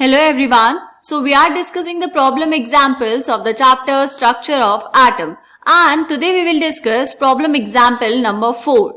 Hello everyone. So we are discussing the problem examples of the chapter Structure of Atom, and today we will discuss problem example number 4.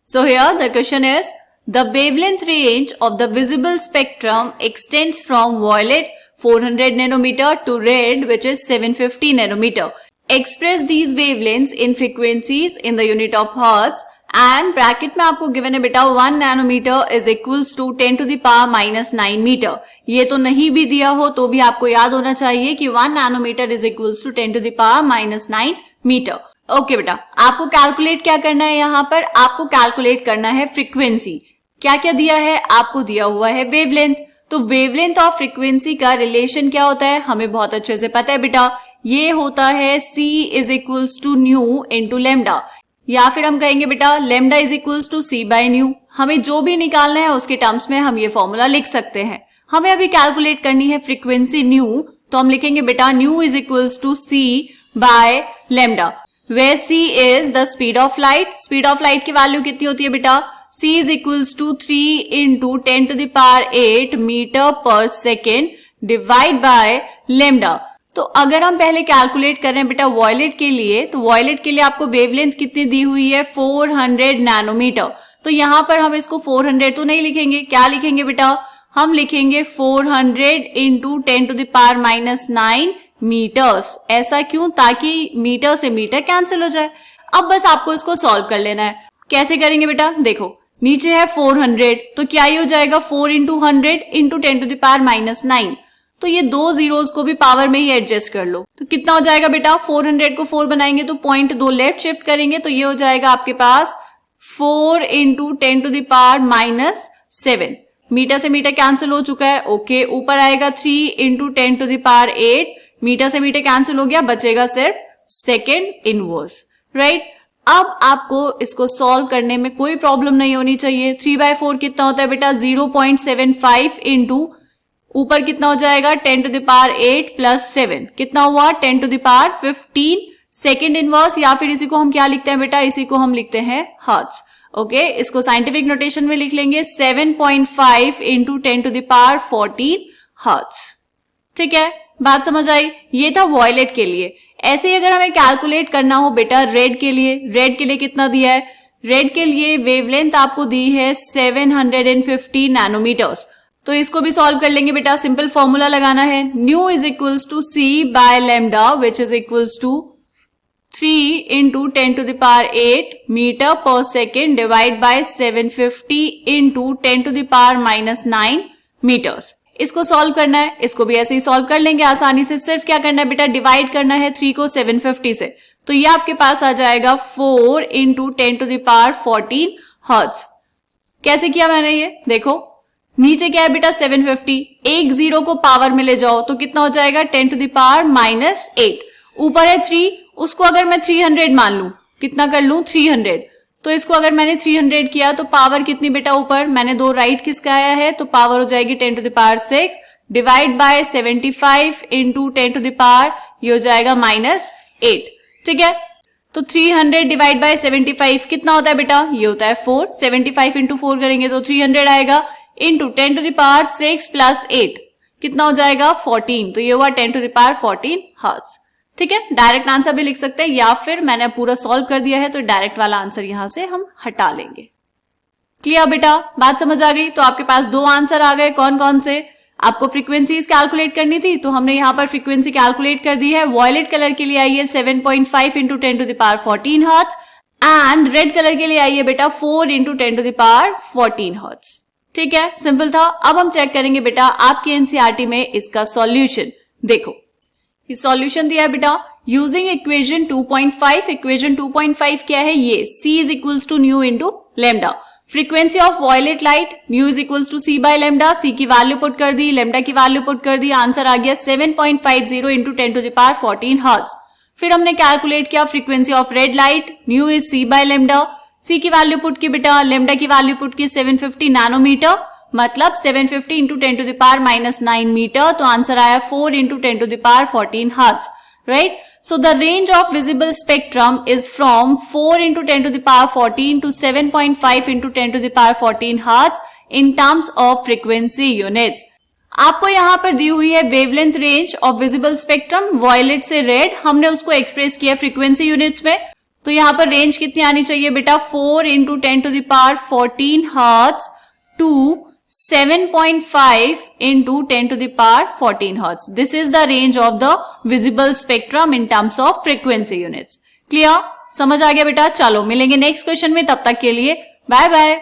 So here the question is, the wavelength range of the visible spectrum extends from violet 400 nanometer to red which is 750 nanometer. Express these wavelengths in frequencies in the unit of hertz. And bracket में आपको given है बेटा 1 nanometre is equals to 10 to the power minus 9 metre. ये तो नहीं भी दिया हो तो भी आपको याद होना चाहिए कि 1 nanometre is equals to 10 to the power minus 9 metre. Okay बेटा, आपको कैलकुलेट क्या करना है, यहाँ पर आपको कैलकुलेट करना है फ्रीक्वेंसी. क्या क्या दिया है, आपको दिया हुआ है वेवलेंथ. तो वेवलेंथ और फ्रीक्वेंसी का रिलेशन क्या होता है हमें बहुत अच्छे से पता है बेटा. ये होता है c is equals to nu into lambda, या फिर हम कहेंगे बेटा lambda is equals to C by nu. हमें जो भी निकालना है उसके टर्म्स में हम ये फॉर्मूला लिख सकते हैं. हमें अभी कैलकुलेट करनी है फ्रीक्वेंसी न्यू, तो हम लिखेंगे बेटा nu is equals to C by lambda, where C is the speed of light. Speed of light की वैल्यू कितनी होती है बेटा, c is equals to 3 into 10 to the power 8 metre पर सेकेंड डिवाइड बाय लेमडा. तो अगर हम पहले कैलकुलेट कर रहे हैं बेटा वॉयलेट के लिए, तो वॉयलेट के लिए आपको वेवलेंथ कितनी दी हुई है 400 नैनोमीटर. तो यहां पर हम इसको 400 तो नहीं लिखेंगे, क्या लिखेंगे बेटा, हम लिखेंगे 400 into 10 to the power minus 9 metres. ऐसा क्यों, ताकि मीटर से मीटर कैंसिल हो जाए. अब बस आपको इसको सॉल्व कर लेना है. कैसे करेंगे बेटा, देखो नीचे है 400 तो क्या ही हो जाएगा 4 into 100 into 10 to the power minus 9. तो ये दो जीरोस को भी पावर में ही एडजस्ट कर लो. तो कितना हो जाएगा बेटा, 400 को 4 बनाएंगे तो पॉइंट 2 लेफ्ट शिफ्ट करेंगे तो ये हो जाएगा आपके पास 4 into 10 to the power minus 7. Metre से मीटर कैंसिल हो चुका है. ओके, ऊपर आएगा 3 into 10 to the power 8. Metre से मीटर कैंसिल हो गया, बचेगा सिर्फ सेकेंड इनवर्स. राइट, अब आपको इसको सॉल्व करने में कोई प्रॉब्लम नहीं होनी चाहिए. 3/4 कितना होता है बेटा, 0.75 इंटू ऊपर कितना हो जाएगा 10 टू द पावर 8 प्लस 7 कितना हुआ 10 to the power 15 second inverse, या फिर इसी को हम क्या लिखते हैं बेटा, इसी को हम लिखते हैं हर्ट्ज. ओके, इसको साइंटिफिक नोटेशन में लिख लेंगे 7.5 into 10 to the power 14 hertz. ठीक है, बात समझ आई. ये था वॉयलेट के लिए. ऐसे ही अगर हमें कैलकुलेट करना हो बेटा रेड के लिए, रेड के लिए कितना दिया है, रेड के लिए वेवलेंथ आपको दी है 750 नैनोमीटर्स. तो इसको भी सॉल्व कर लेंगे बेटा. सिंपल फॉर्मूला लगाना है, nu is equals to C by lambda which is equals to 3 into 10 to the power 8 metre पर second divide by 750 into 10 to the power minus 9 metres. इसको सॉल्व करना है, इसको भी ऐसे ही सॉल्व कर लेंगे आसानी से. सिर्फ क्या करना है बेटा, डिवाइड करना है 3 को 750 से. तो ये आपके पास आ जाएगा 4 into 10 to the power 14 hertz. कैसे किया मैंने ये देखो, नीचे क्या है बेटा 750, एक जीरो को पावर में ले जाओ तो कितना हो जाएगा 10 टू द पावर माइनस 8. ऊपर है 3, उसको अगर मैं 300 मान लूं, कितना कर लूं 300, तो इसको अगर मैंने 300 किया तो पावर कितनी बेटा, ऊपर मैंने 2 राइट खिसकाया है तो पावर हो जाएगी 10 to the power 6 divide by 75 into 10 to the power, ये हो जाएगा माइनस 8. ठीक है, तो 300 डिवाइड बाय 75 कितना होता है बेटा, ये होता है 4. 75 इंटू 4 करेंगे तो 300 आएगा into 10 to the power 6 plus 8 कितना हो जाएगा 14. तो ये हुआ 10 टू द पावर 14 हर्ट्ज. ठीक है, डायरेक्ट आंसर भी लिख सकते हैं, या फिर मैंने पूरा सॉल्व कर दिया है तो डायरेक्ट वाला आंसर यहां से हम हटा लेंगे. क्लियर बेटा, बात समझ आ गई. तो आपके पास 2 आंसर आ गए. कौन कौन से, आपको फ्रीक्वेंसीज कैलकुलेट करनी थी तो हमने यहाँ पर फ्रीक्वेंसी कैलकुलेट कर दी है. वॉयलेट कलर के लिए आई है 7.5 into 10 to the power 14 hertz, and red colour के लिए आई है बेटा 4 into 10 to the power 14 hertz. ठीक है, सिंपल था. अब हम चेक करेंगे बेटा आपके एनसीईआरटी में इसका सॉल्यूशन. देखो ये सॉल्यूशन दिया है बेटा यूजिंग इक्वेशन 2.5. इक्वेशन 2.5 क्या है, ये c is equals to nu into lambda. Frequency of violet light nu is equals to C by lambda. C की वैल्यू पुट कर दी, लेमडा की वैल्यू पुट कर दी, आंसर आ गया 7.50 into 10 to the power 14 hertz. फिर हमने कैलकुलेट किया frequency of red light, nu is c by lambda. C की वैल्यू पुट की बेटा, लेमडा की वैल्यू पुट की 750 नैनोमीटर, मतलब 750 into 10 to the power minus 9 metre. तो आंसर आया 4 into 10 to the power 14 hertz. Right, so the range of visible spectrum is from 4 into 10 to the power 14 to 7.5 into 10 to the power 14 hertz in terms of frequency units. आपको यहाँ पर दी हुई है wavelength range of visible spectrum violet से रेड, हमने उसको एक्सप्रेस किया फ्रीक्वेंसी यूनिट्स में। तो यहाँ पर रेंज कितनी आनी चाहिए बेटा, 4 × 10⁻14 hertz to 7.5 × 10⁻14 hertz. This is the range of the visible spectrum in terms of frequency units. Clear, समझ आ गया बेटा। चलो मिलेंगे नेक्स्ट क्वेश्चन में, तब तक के लिए बाय बाय।